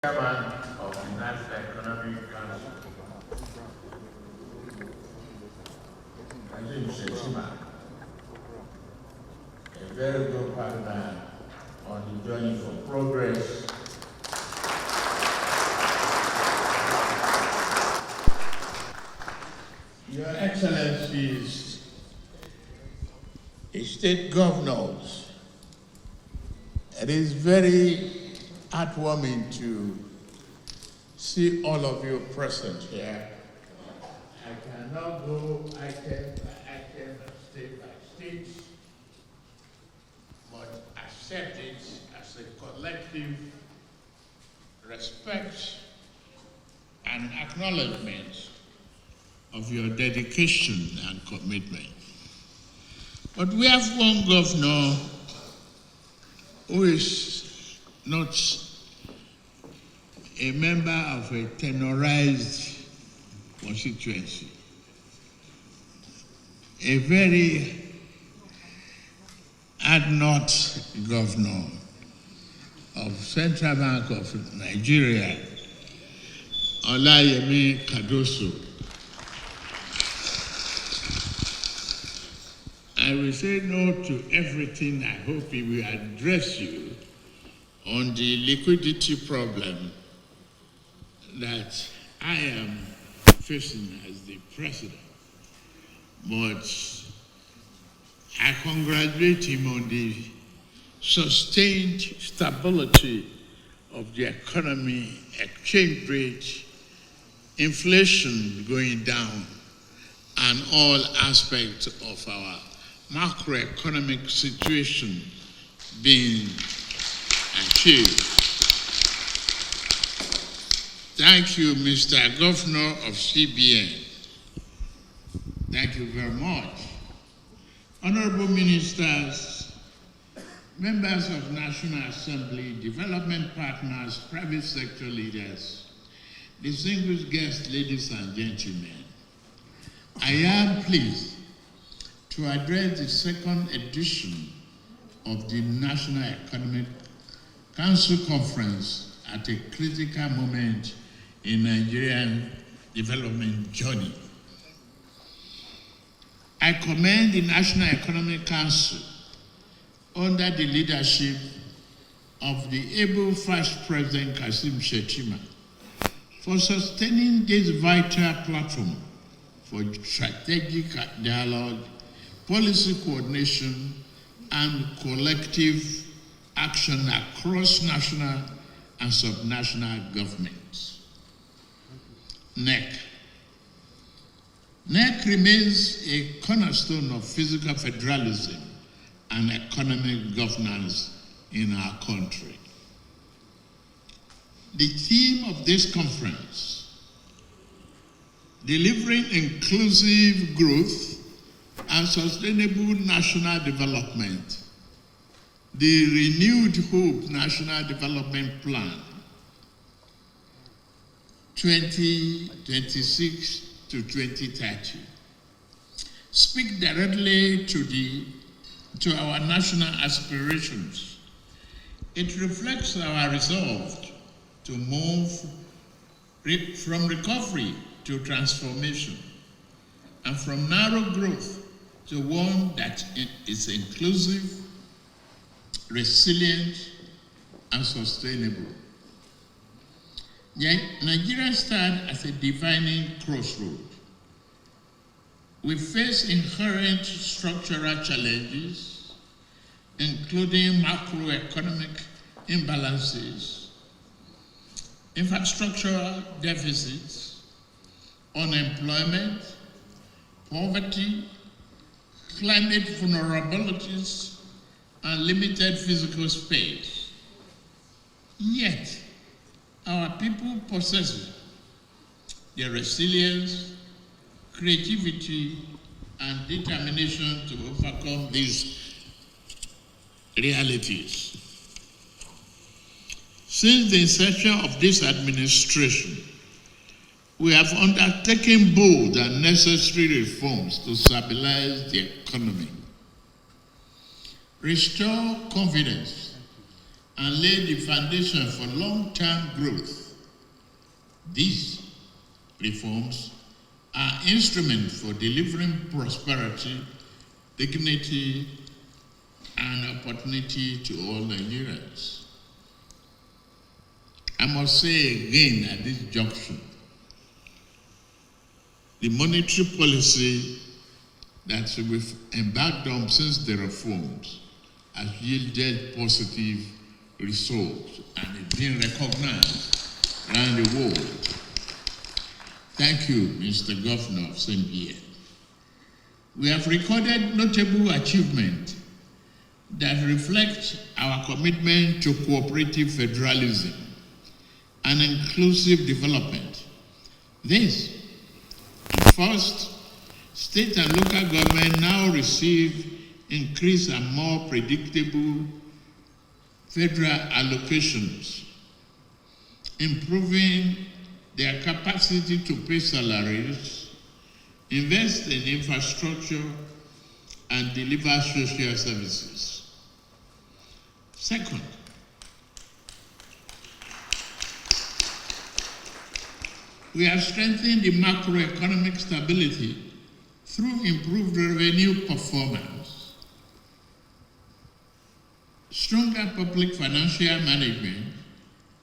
Chairman of the National Economic Council, Insecurity, a very good partner on the journey for progress. Your Excellencies, state governors, it is very heartwarming to see all of you present here. I cannot go item by item, state by state, but accept it as a collective respect and acknowledgement of your dedication and commitment. But we have one governor who is not a member of a tenorized constituency, a very ad-not governor of Central Bank of Nigeria, Olayemi Kadoso. I will say no to everything. I hope he will address you on the liquidity problem that I am facing as the president. But I congratulate him on the sustained stability of the economy, exchange rate, inflation going down, and all aspects of our macroeconomic situation being achieved. Thank you, Mr. Governor of CBN. Thank you very much. Honorable ministers, members of National Assembly, development partners, private sector leaders, distinguished guests, ladies and gentlemen, I am pleased to address the second edition of the National Economic Council Conference at a critical moment in Nigerian development journey. I commend the National Economic Council under the leadership of the able Vice President Kasim Shettima for sustaining this vital platform for strategic dialogue, policy coordination, and collective action across national and subnational governments. NEC remains a cornerstone of physical federalism and economic governance in our country. The theme of this conference, delivering inclusive growth and sustainable national development, the Renewed Hope National Development Plan 2026 to 2030, speak directly to our national aspirations. It reflects our resolve to move from recovery to transformation, and from narrow growth to one that is inclusive, resilient, and sustainable. Nigeria stands at a defining crossroad. We face inherent structural challenges, including macroeconomic imbalances, infrastructural deficits, unemployment, poverty, climate vulnerabilities, and limited physical space. Yet, our people possess the resilience, creativity, and determination to overcome these realities. Since the inception of this administration, we have undertaken bold and necessary reforms to stabilize the economy, restore confidence, and lay the foundation for long-term growth. These reforms are instruments for delivering prosperity, dignity, and opportunity to all Nigerians. I must say again at this junction, the monetary policy that we've embarked on since the reforms has yielded positive results and is being recognized around the world. Thank you, Mr. Governor of St. We have recorded notable achievements that reflect our commitment to cooperative federalism and inclusive development. This, first, state and local government now receive increased and more predictable federal allocations, improving their capacity to pay salaries, invest in infrastructure, and deliver social services. Second, we have strengthened the macroeconomic stability through improved revenue performance, stronger public financial management,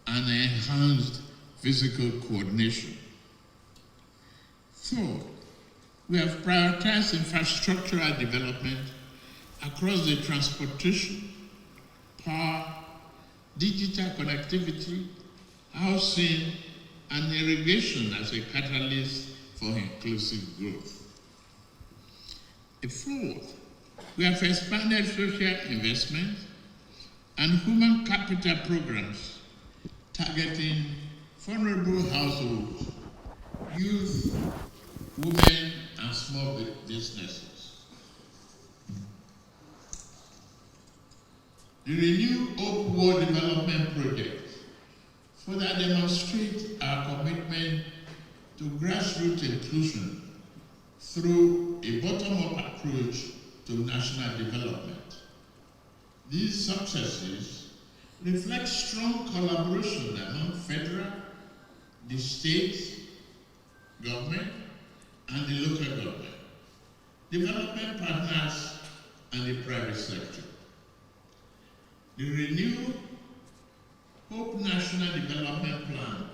and enhanced physical coordination. Third, we have prioritized infrastructural development across the transportation, power, digital connectivity, housing, and irrigation as a catalyst for inclusive growth. Fourth, we have expanded social investment and human capital programs targeting vulnerable households, youth, women, and small businesses. The Renew Hope World Development Project further demonstrates our commitment to grassroots inclusion through a bottom-up approach to national development. These successes reflect strong collaboration among federal, the state government, and the local government, development partners, and the private sector. The Renew Hope National Development Plan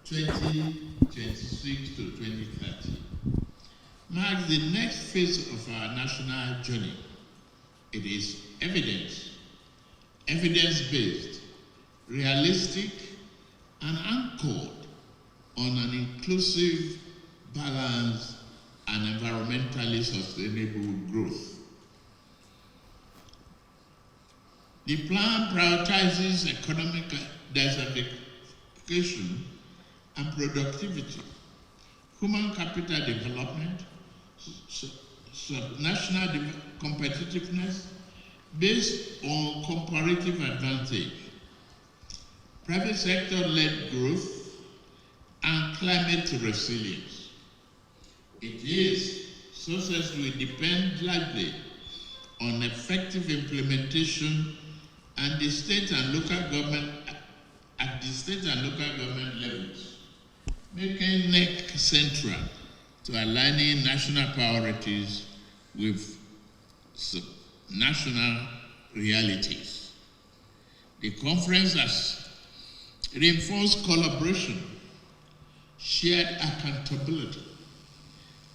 2026 to 2030 marks the next phase of our national journey. It is evidence-based, realistic, and anchored on an inclusive, balanced, and environmentally sustainable growth. The plan prioritizes economic diversification and productivity, human capital development, national competitiveness based on comparative advantage, private sector-led growth, and climate resilience. Its success will depend largely on effective implementation and the state and local government levels, making NEC central to aligning national priorities with national realities. The conference has reinforced collaboration, shared accountability,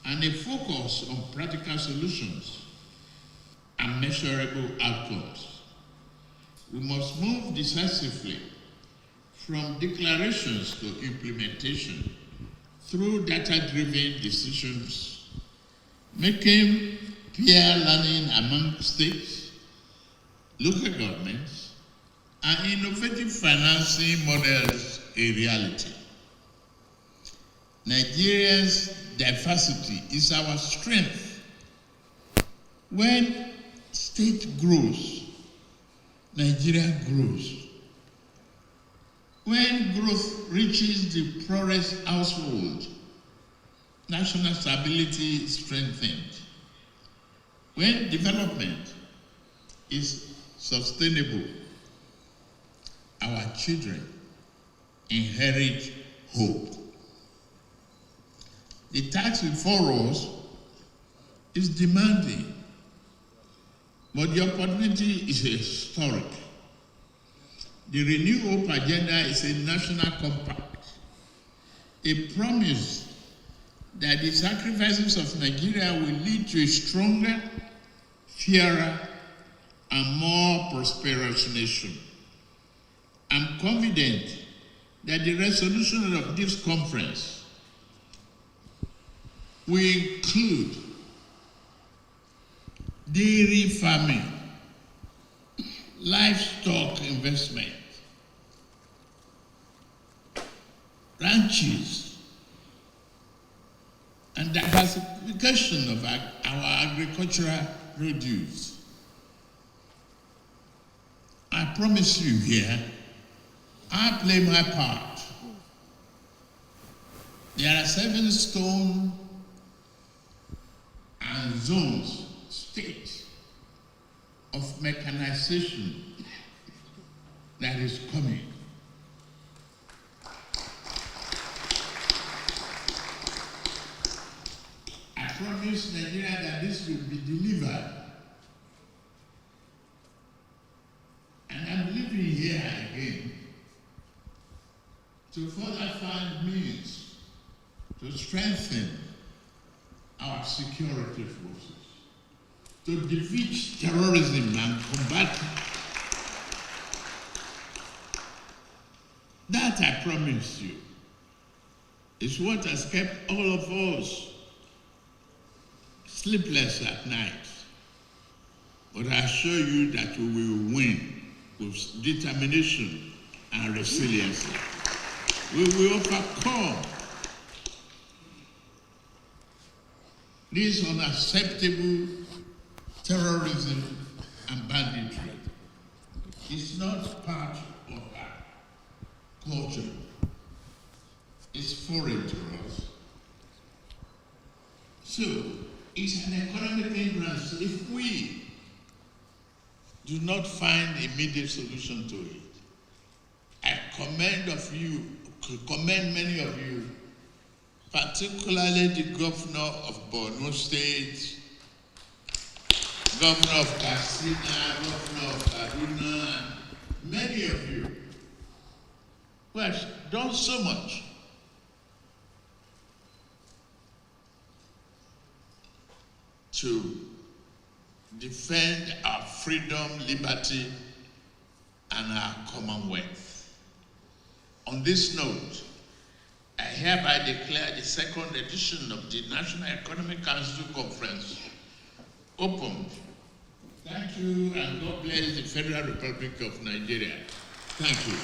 and a focus on practical solutions and measurable outcomes. We must move decisively from declarations to implementation through data-driven decisions, making peer learning among states, local governments, and innovative financing models a reality. Nigeria's diversity is our strength. When state grows, Nigeria grows. When growth reaches the poorest household, national stability is strengthened. When development is sustainable, our children inherit hope. The task before us is demanding, but the opportunity is historic. The Renew Hope agenda is a national compact, a promise that the sacrifices of Nigeria will lead to a stronger, fairer, and more prosperous nation. I'm confident that the resolution of this conference will include dairy farming, livestock investment, ranches, and diversification of our agricultural produce. I promise you here, I play my part. There are 7 stone and zones, states of mechanization that is coming. I promise Nigeria that this will be delivered. And I'm living here again to further find means to strengthen our security forces, to defeat terrorism and combat it. That, I promise you, is what has kept all of us sleepless at night. But I assure you that we will win with determination and resilience. We will overcome this unacceptable terrorism and banditry. It's not part of our culture. It's foreign to us. So, it's an economic hindrance. If we do not find immediate solution to it, I commend many of you, particularly the governor of Borno State, governor of Katsina, governor of Kaduna, and many of you who have done so much to defend our freedom, liberty, and our commonwealth. On this note, I hereby declare the 2nd edition of the National Economic Council Conference opened. Thank you, and God bless the Federal Republic of Nigeria. Thank you.